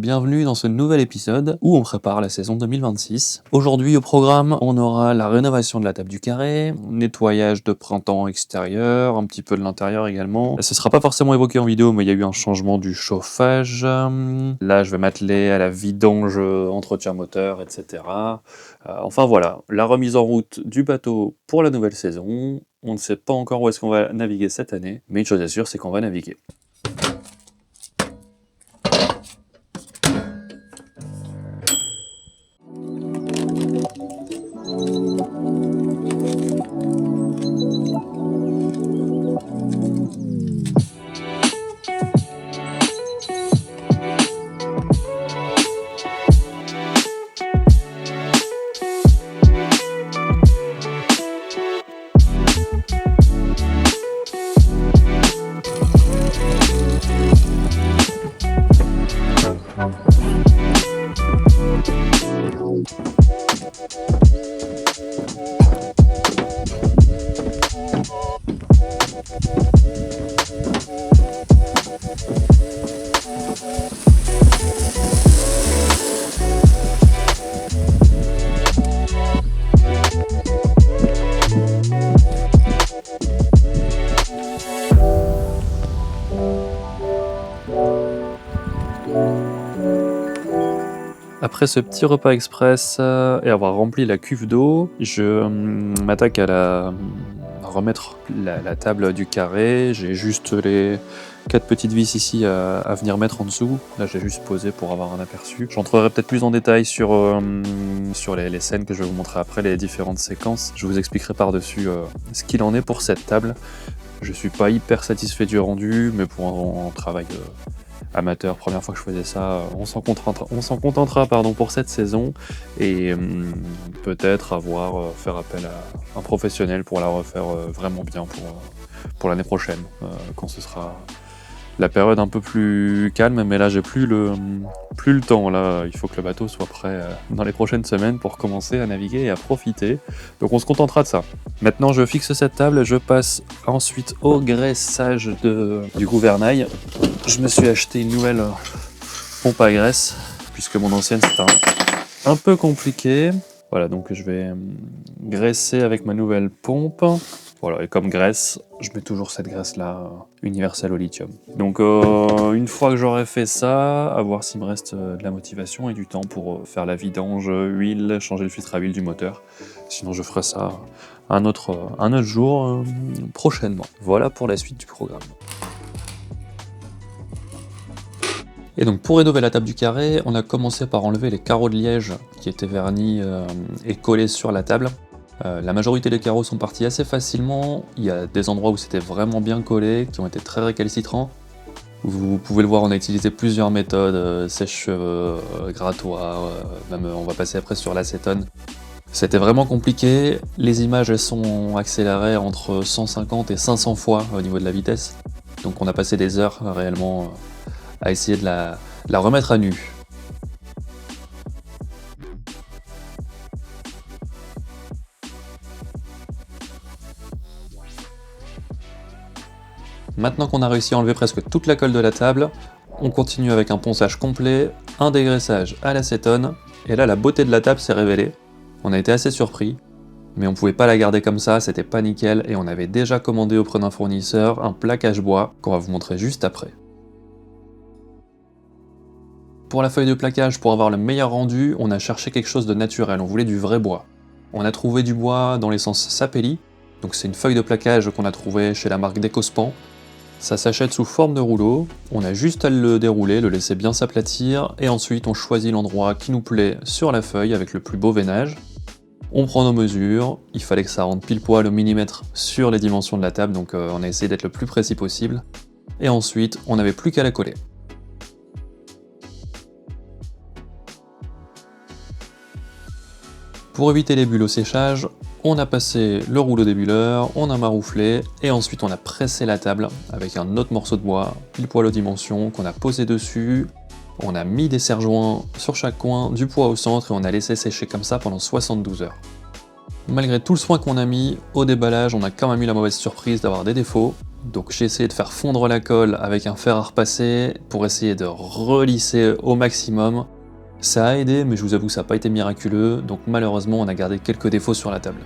bienvenue dans ce nouvel épisode où on prépare la saison 2026. Aujourd'hui au programme, on aura la rénovation de la table du carré, nettoyage de printemps extérieur, un petit peu de l'intérieur également. Ce sera pas forcément évoqué en vidéo, mais il y a eu un changement du chauffage. Là, je vais m'atteler à la vidange, entretien moteur, etc. Enfin voilà, la remise en route du bateau pour la nouvelle saison. On ne sait pas encore où est-ce qu'on va naviguer cette année, mais une chose est sûre, c'est qu'on va naviguer. Après ce petit repas express et avoir rempli la cuve d'eau, je m'attaque à remettre la table du carré. J'ai juste les 4 petites vis ici à venir mettre en dessous. Là, j'ai juste posé pour avoir un aperçu. J'entrerai peut-être plus en détail sur les scènes que je vais vous montrer après, les différentes séquences. Je vous expliquerai par-dessus ce qu'il en est pour cette table. Je suis pas hyper satisfait du rendu, mais pour un travail amateur, première fois que je faisais ça, on s'en contentera pour cette saison, et peut-être faire appel à un professionnel pour la refaire vraiment bien pour l'année prochaine, quand ce sera la période un peu plus calme. Mais là j'ai plus le temps, là il faut que le bateau soit prêt dans les prochaines semaines pour commencer à naviguer et à profiter, donc on se contentera de ça. Maintenant je fixe cette table, je passe ensuite au graissage du gouvernail. Je me suis acheté une nouvelle pompe à graisse, puisque mon ancienne c'était un peu compliqué. Voilà, donc je vais graisser avec ma nouvelle pompe. Voilà, et comme graisse, je mets toujours cette graisse-là, universelle au lithium. Donc une fois que j'aurai fait ça, à voir s'il me reste de la motivation et du temps pour faire la vidange, huile, changer le filtre à huile du moteur. Sinon je ferai ça un autre jour, prochainement. Voilà pour la suite du programme. Et donc pour rénover la table du carré, on a commencé par enlever les carreaux de liège qui étaient vernis et collés sur la table. La majorité des carreaux sont partis assez facilement. Il y a des endroits où c'était vraiment bien collé, qui ont été très récalcitrants. Vous pouvez le voir, on a utilisé plusieurs méthodes, sèche-cheveux, grattoir, même on va passer après sur l'acétone. C'était vraiment compliqué. Les images elles sont accélérées entre 150 et 500 fois au niveau de la vitesse. Donc on a passé des heures réellement à essayer de la remettre à nu. Maintenant qu'on a réussi à enlever presque toute la colle de la table, on continue avec un ponçage complet, un dégraissage à l'acétone, et là la beauté de la table s'est révélée. On a été assez surpris, mais on pouvait pas la garder comme ça, c'était pas nickel, et on avait déjà commandé auprès d'un fournisseur un plaquage bois qu'on va vous montrer juste après. Pour la feuille de plaquage, pour avoir le meilleur rendu, on a cherché quelque chose de naturel, on voulait du vrai bois. On a trouvé du bois dans l'essence Sapelli, donc c'est une feuille de plaquage qu'on a trouvée chez la marque Decospan. Ça s'achète sous forme de rouleau, on a juste à le dérouler, le laisser bien s'aplatir, et ensuite on choisit l'endroit qui nous plaît sur la feuille avec le plus beau veinage. On prend nos mesures, il fallait que ça rentre pile poil au millimètre sur les dimensions de la table, donc on a essayé d'être le plus précis possible. Et ensuite, on n'avait plus qu'à la coller. Pour éviter les bulles au séchage, on a passé le rouleau débuleur, on a marouflé, et ensuite on a pressé la table avec un autre morceau de bois, pile poil aux dimensions, qu'on a posé dessus. On a mis des serre-joints sur chaque coin, du poids au centre, et on a laissé sécher comme ça pendant 72 heures. Malgré tout le soin qu'on a mis, au déballage, on a quand même eu la mauvaise surprise d'avoir des défauts. Donc j'ai essayé de faire fondre la colle avec un fer à repasser pour essayer de relisser au maximum. Ça a aidé, mais je vous avoue ça n'a pas été miraculeux, donc malheureusement on a gardé quelques défauts sur la table.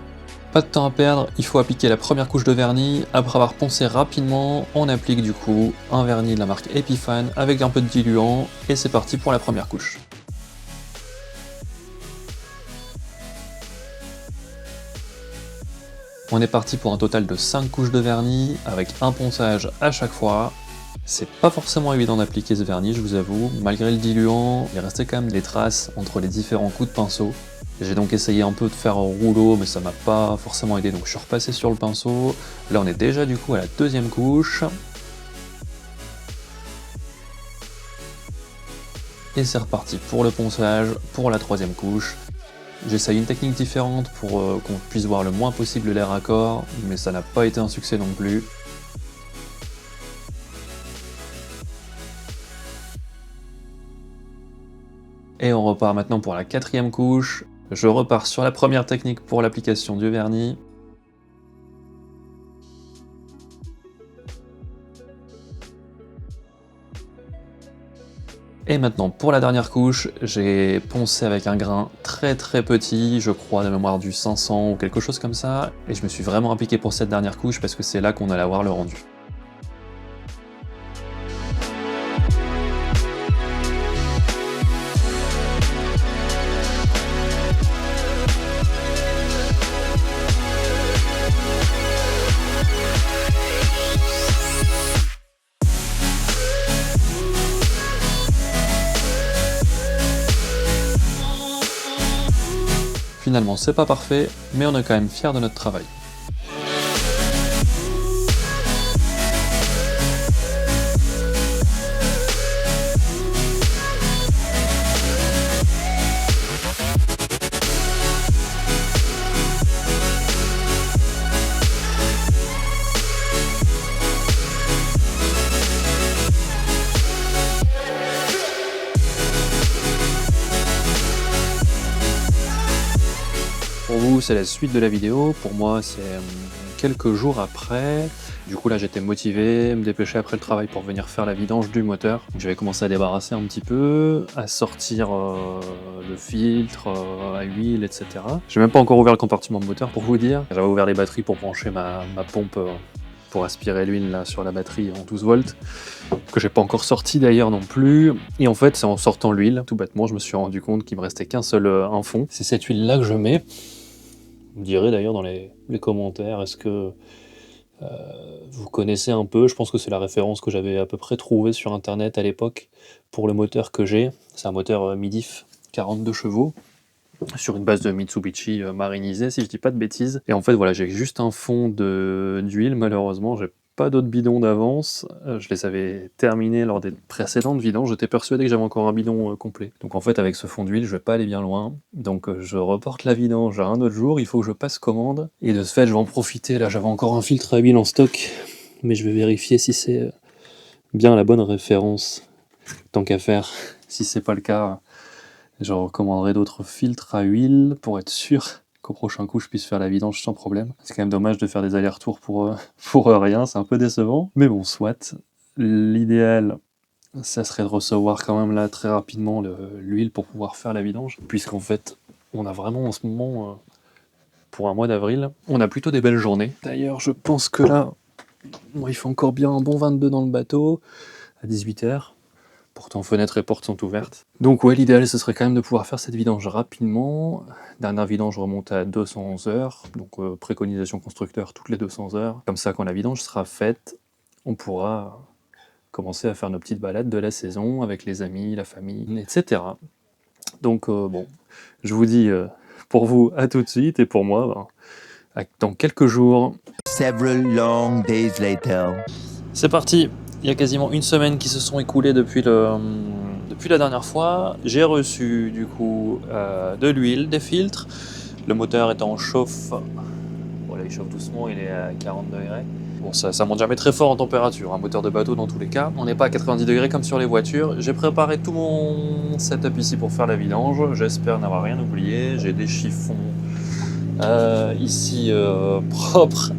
Pas de temps à perdre, il faut appliquer la première couche de vernis. Après avoir poncé rapidement, on applique du coup un vernis de la marque Epiphan avec un peu de diluant, et c'est parti pour la première couche. On est parti pour un total de 5 couches de vernis, avec un ponçage à chaque fois. C'est pas forcément évident d'appliquer ce vernis, je vous avoue. Malgré le diluant, il restait quand même des traces entre les différents coups de pinceau. J'ai donc essayé un peu de faire un rouleau, mais ça m'a pas forcément aidé, donc je suis repassé sur le pinceau. Là on est déjà du coup à la deuxième couche. Et c'est reparti pour le ponçage, pour la troisième couche. J'essaye une technique différente pour qu'on puisse voir le moins possible l'air raccord, mais ça n'a pas été un succès non plus. Et on repart maintenant pour la quatrième couche. Je repars sur la première technique pour l'application du vernis. Et maintenant pour la dernière couche, j'ai poncé avec un grain très petit, je crois de mémoire du 500 ou quelque chose comme ça, et je me suis vraiment appliqué pour cette dernière couche parce que c'est là qu'on allait avoir le rendu. Finalement c'est pas parfait, mais on est quand même fiers de notre travail. Pour vous, c'est la suite de la vidéo. Pour moi, c'est quelques jours après. Du coup, là, j'étais motivé, me dépêcher après le travail pour venir faire la vidange du moteur. J'avais commencé à débarrasser un petit peu, à sortir le filtre à huile, etc. J'ai même pas encore ouvert le compartiment de moteur pour vous dire. J'avais ouvert les batteries pour brancher ma pompe pour aspirer l'huile là sur la batterie en 12 volts, que j'ai pas encore sorti d'ailleurs non plus. Et en fait, c'est en sortant l'huile, tout bêtement, je me suis rendu compte qu'il me restait qu'un seul un fond. C'est cette huile là que je mets. Vous me direz d'ailleurs dans les commentaires, est-ce que vous connaissez un peu? Je pense que c'est la référence que j'avais à peu près trouvée sur internet à l'époque pour le moteur que j'ai. C'est un moteur Midif 42 chevaux sur une base de Mitsubishi marinisée, si je dis pas de bêtises. Et en fait, voilà, j'ai juste un fond d'huile, malheureusement, j'ai pas d'autres bidons d'avance. Je les avais terminés lors des précédentes vidanges, j'étais persuadé que j'avais encore un bidon complet. Donc en fait, avec ce fond d'huile, je vais pas aller bien loin. Donc je reporte la vidange à un autre jour, il faut que je passe commande. Et de ce fait, je vais en profiter. Là, j'avais encore un filtre à huile en stock, mais je vais vérifier si c'est bien la bonne référence. Tant qu'à faire, si c'est pas le cas, je recommanderais d'autres filtres à huile pour être sûr qu'au prochain coup je puisse faire la vidange sans problème. C'est quand même dommage de faire des allers-retours pour rien, c'est un peu décevant. Mais bon, soit. L'idéal, ça serait de recevoir quand même là très rapidement l'huile pour pouvoir faire la vidange. Puisqu'en fait, on a vraiment en ce moment, pour un mois d'avril, on a plutôt des belles journées. D'ailleurs, je pense que là, bon, il fait encore bien un bon 22 dans le bateau, à 18h. Pourtant, fenêtres et portes sont ouvertes. Donc ouais, l'idéal, ce serait quand même de pouvoir faire cette vidange rapidement. Dernière vidange remonte à 211 heures, donc préconisation constructeur toutes les 200 heures. Comme ça, quand la vidange sera faite, on pourra commencer à faire nos petites balades de la saison avec les amis, la famille, etc. Donc bon, je vous dis pour vous à tout de suite, et pour moi, dans quelques jours. Several long days later. C'est parti! Il y a quasiment une semaine qui se sont écoulées depuis la dernière fois. J'ai reçu du coup de l'huile, des filtres. Le moteur est en chauffe. Voilà, il chauffe doucement, il est à 40 degrés. Bon, ça monte jamais très fort en température, un moteur de bateau dans tous les cas. On n'est pas à 90 degrés comme sur les voitures. J'ai préparé tout mon setup ici pour faire la vidange. J'espère n'avoir rien oublié. J'ai des chiffons Ici, propre,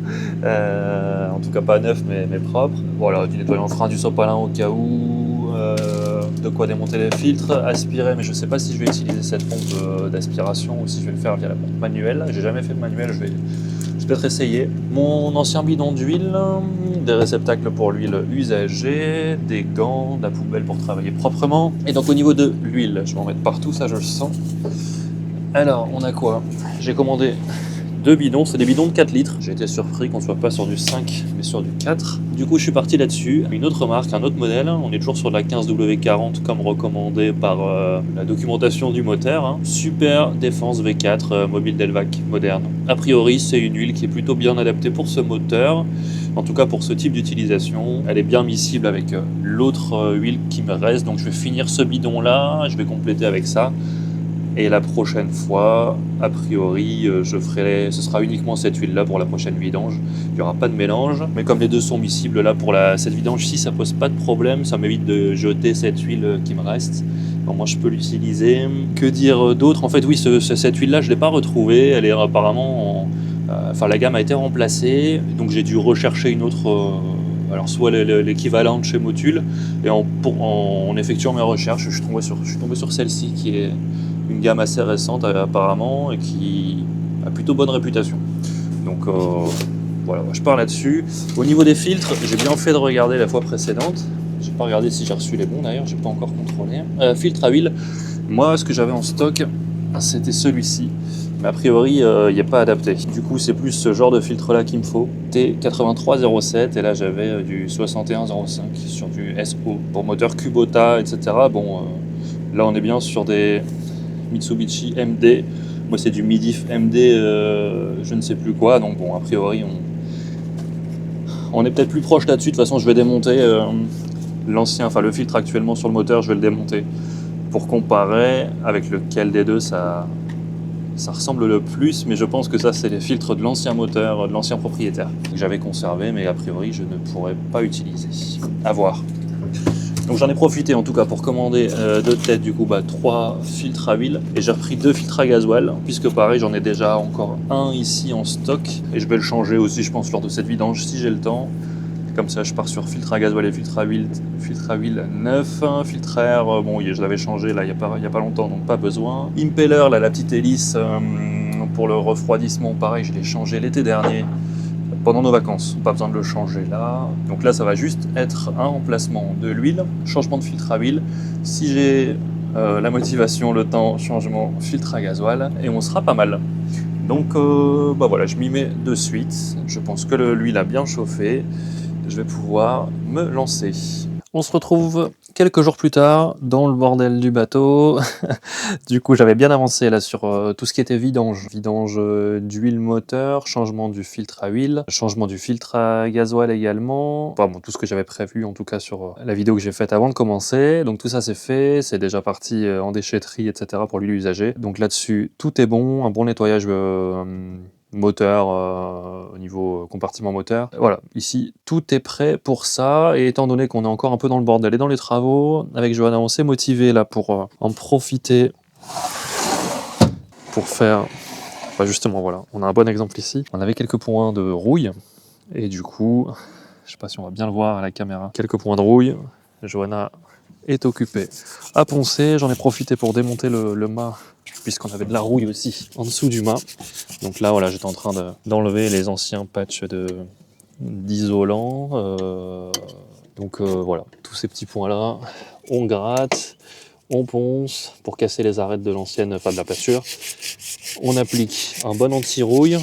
en tout cas pas neuf mais propre. Voilà, du nettoyant frein, du sopalin au cas où, de quoi démonter les filtres, aspirer, mais je sais pas si je vais utiliser cette pompe d'aspiration ou si je vais le faire via la pompe manuelle. J'ai jamais fait de manuel, je vais peut-être essayer. Mon ancien bidon d'huile, des réceptacles pour l'huile usagée, des gants, de la poubelle pour travailler proprement. Et donc au niveau de l'huile, je vais en mettre partout, ça je le sens. Alors, on a quoi? J'ai commandé 2 bidons, c'est des bidons de 4 litres. J'ai été surpris qu'on ne soit pas sur du 5, mais sur du 4. Du coup, je suis parti là-dessus. Une autre marque, un autre modèle. On est toujours sur la 15W40 comme recommandé par la documentation du moteur. Hein. Super Défense V4 mobile Delvac moderne. A priori, c'est une huile qui est plutôt bien adaptée pour ce moteur. En tout cas, pour ce type d'utilisation. Elle est bien miscible avec l'autre huile qui me reste. Donc, je vais finir ce bidon-là. Je vais compléter avec ça. Et la prochaine fois, a priori, ce sera uniquement cette huile-là pour la prochaine vidange. Il n'y aura pas de mélange. Mais comme les deux sont miscibles là pour cette vidange-ci, ça pose pas de problème. Ça m'évite de jeter cette huile qui me reste. Donc moi, je peux l'utiliser. Que dire d'autre? En fait, oui, cette huile-là, je ne l'ai pas retrouvée. Elle est apparemment... la gamme a été remplacée. Donc j'ai dû rechercher une autre... alors soit l'équivalent de chez Motul. Et en effectuant mes recherches, je suis tombé sur celle-ci qui est... une gamme assez récente apparemment et qui a plutôt bonne réputation. Donc voilà, je pars là-dessus. Au niveau des filtres, j'ai bien fait de regarder la fois précédente. J'ai pas regardé si j'ai reçu les bons d'ailleurs, j'ai pas encore contrôlé. Filtre à huile, moi ce que j'avais en stock, c'était celui-ci. Mais a priori, il n'est pas adapté. Du coup, c'est plus ce genre de filtre-là qu'il me faut. T8307 et là j'avais du 6105 sur du SO pour moteur Kubota, etc. Bon, là on est bien sur des Mitsubishi MD, moi c'est du Midif MD je ne sais plus quoi, donc bon a priori on est peut-être plus proche là-dessus. De toute façon je vais démonter le filtre actuellement sur le moteur, je vais le démonter pour comparer avec lequel des deux ça ressemble le plus, mais je pense que ça c'est les filtres de l'ancien moteur, de l'ancien propriétaire que j'avais conservé, mais a priori je ne pourrais pas utiliser. À voir. Donc j'en ai profité en tout cas pour commander de tête du coup 3 filtres à huile et j'ai repris 2 filtres à gasoil puisque pareil j'en ai déjà encore un ici en stock et je vais le changer aussi je pense lors de cette vidange si j'ai le temps. Comme ça je pars sur filtre à gasoil et filtre à huile neuf, filtre à air, bon je l'avais changé là il y a pas longtemps donc pas besoin. Impeller là la petite hélice pour le refroidissement pareil je l'ai changé l'été dernier. Pendant nos vacances, pas besoin de le changer là. Donc là, ça va juste être un remplacement de l'huile, changement de filtre à huile. Si j'ai la motivation, le temps, changement, filtre à gasoil, et on sera pas mal. Donc voilà, je m'y mets de suite. Je pense que l'huile a bien chauffé. Je vais pouvoir me lancer. On se retrouve quelques jours plus tard dans le bordel du bateau. Du coup, j'avais bien avancé là sur tout ce qui était vidange. Vidange d'huile moteur, changement du filtre à huile, changement du filtre à gasoil également. Enfin bon, tout ce que j'avais prévu en tout cas sur la vidéo que j'ai faite avant de commencer. Donc tout ça c'est fait, c'est déjà parti en déchetterie, etc. pour l'huile usagée. Donc là-dessus, tout est bon, un bon nettoyage moteur, au niveau compartiment moteur. Voilà, ici tout est prêt pour ça et étant donné qu'on est encore un peu dans le bordel et dans les travaux, avec Johanna on s'est motivé là pour en profiter pour faire... justement voilà, on a un bon exemple ici. On avait quelques points de rouille et du coup, je sais pas si on va bien le voir à la caméra, quelques points de rouille. Johanna est occupée à poncer, j'en ai profité pour démonter le mât puisqu'on avait de la rouille aussi en dessous du mât. Donc là, voilà, j'étais en train d'enlever les anciens patchs d'isolant. Voilà, tous ces petits points-là, on gratte, on ponce pour casser les arêtes de l'ancienne, de la pâture. On applique un bon anti-rouille,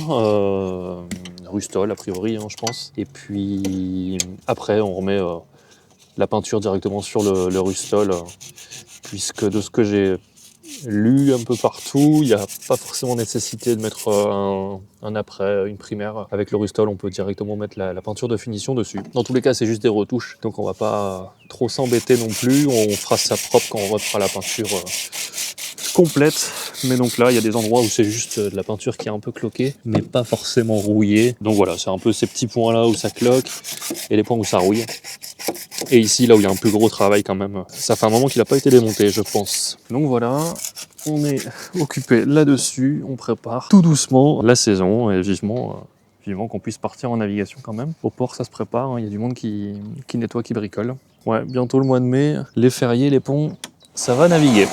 Rustol a priori, je pense. Et puis après, on remet la peinture directement sur le Rustol, puisque de ce que j'ai lu un peu partout, il n'y a pas forcément nécessité de mettre un après, une primaire. Avec le Rustol, on peut directement mettre la peinture de finition dessus. Dans tous les cas, c'est juste des retouches, donc on va pas trop s'embêter non plus. On fera ça propre quand on refera la peinture complète. Mais donc là, il y a des endroits où c'est juste de la peinture qui est un peu cloquée, mais pas forcément rouillée. Donc voilà, c'est un peu ces petits points-là où ça cloque et les points où ça rouille. Et ici, là où il y a un plus gros travail quand même, ça fait un moment qu'il n'a pas été démonté, je pense. Donc voilà, on est occupé là-dessus, on prépare tout doucement la saison et vivement qu'on puisse partir en navigation quand même. Au port, ça se prépare, hein, il y a du monde qui nettoie, qui bricole. Ouais, bientôt le mois de mai, les fériés, les ponts, ça va naviguer.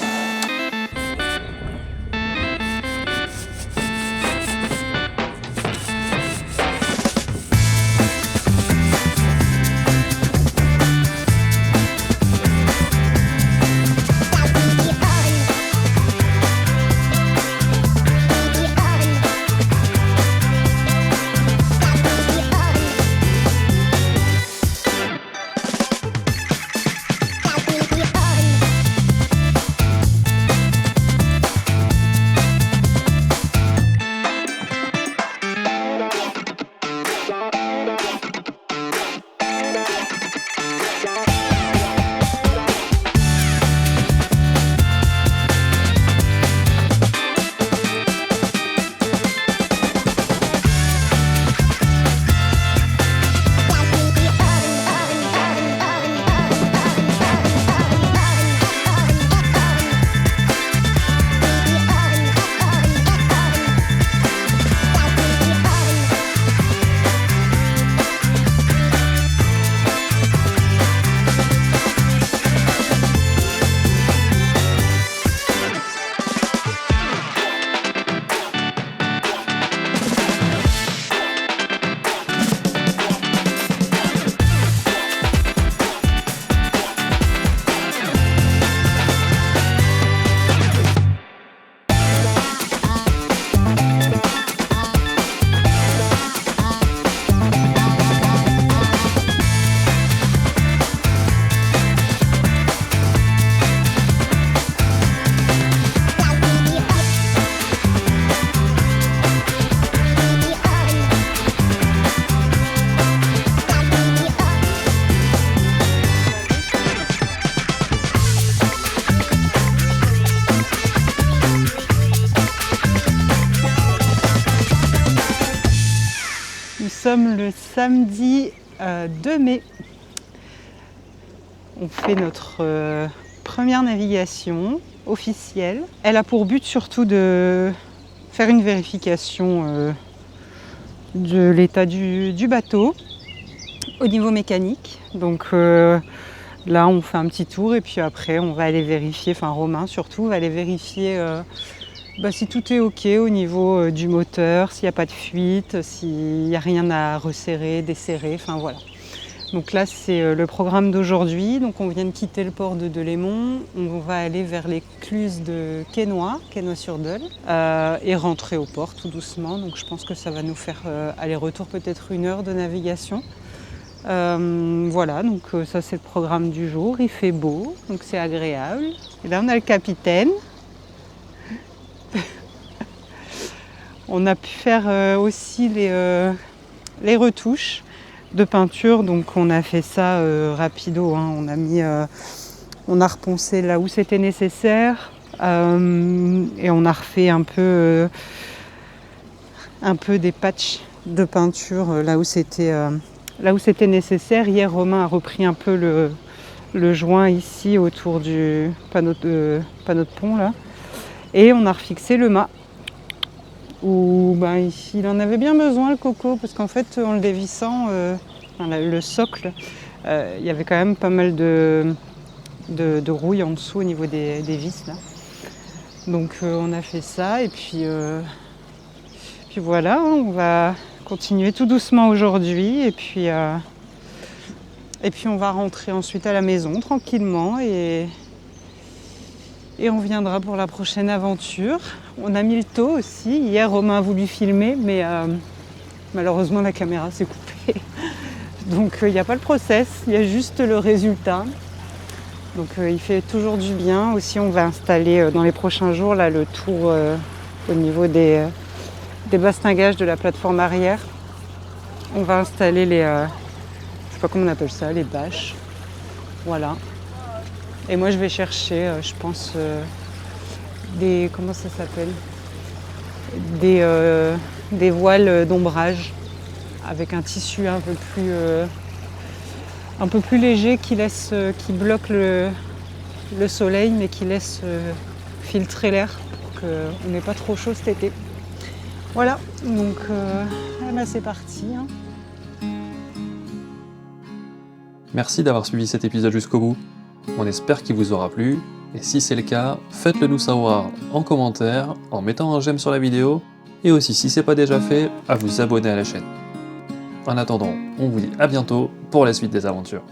Nous sommes le samedi 2 mai. On fait notre première navigation officielle. Elle a pour but surtout de faire une vérification de l'état du bateau au niveau mécanique. Donc là on fait un petit tour et puis après on va aller vérifier, enfin Romain surtout va aller vérifier si tout est ok au niveau du moteur, s'il n'y a pas de fuite, s'il n'y a rien à resserrer, desserrer, enfin voilà. Donc là c'est le programme d'aujourd'hui, donc on vient de quitter le port de Delémont, on va aller vers l'écluse de Quesnoy-sur-Dole et rentrer au port tout doucement, donc je pense que ça va nous faire aller-retour peut-être 1 heure de navigation. Voilà, donc ça c'est le programme du jour, il fait beau, donc c'est agréable. Et là on a le capitaine. On a pu faire aussi les retouches de peinture, donc on a fait ça rapido, hein. On a reponcé là où c'était nécessaire et on a refait un peu des patchs de peinture là où c'était nécessaire. Hier Romain a repris un peu le joint ici autour du panneau de pont là, et on a refixé le mât. Où il en avait bien besoin le coco, parce qu'en fait en le dévissant, le socle, il y avait quand même pas mal de rouille en dessous au niveau des vis là. Donc on a fait ça et puis voilà, hein, on va continuer tout doucement aujourd'hui et puis on va rentrer ensuite à la maison tranquillement et on viendra pour la prochaine aventure. On a mis le taux aussi. Hier, Romain a voulu filmer, mais malheureusement, la caméra s'est coupée. Donc, il n'y a pas le process, il y a juste le résultat. Donc, il fait toujours du bien. Aussi, on va installer dans les prochains jours là, le tour au niveau des bastingages de la plateforme arrière. On va installer les... je sais pas comment on appelle ça, les bâches. Voilà. Et moi, je vais chercher, je pense, comment ça s'appelle, des voiles d'ombrage avec un tissu un peu un peu plus léger qui bloque le soleil mais qui laisse filtrer l'air pour qu'on n'ait pas trop chaud cet été. Voilà, donc c'est parti. Hein. Merci d'avoir suivi cet épisode jusqu'au bout. On espère qu'il vous aura plu, et si c'est le cas, faites-le nous savoir en commentaire, en mettant un j'aime sur la vidéo, et aussi si c'est pas déjà fait, à vous abonner à la chaîne. En attendant, on vous dit à bientôt pour la suite des aventures.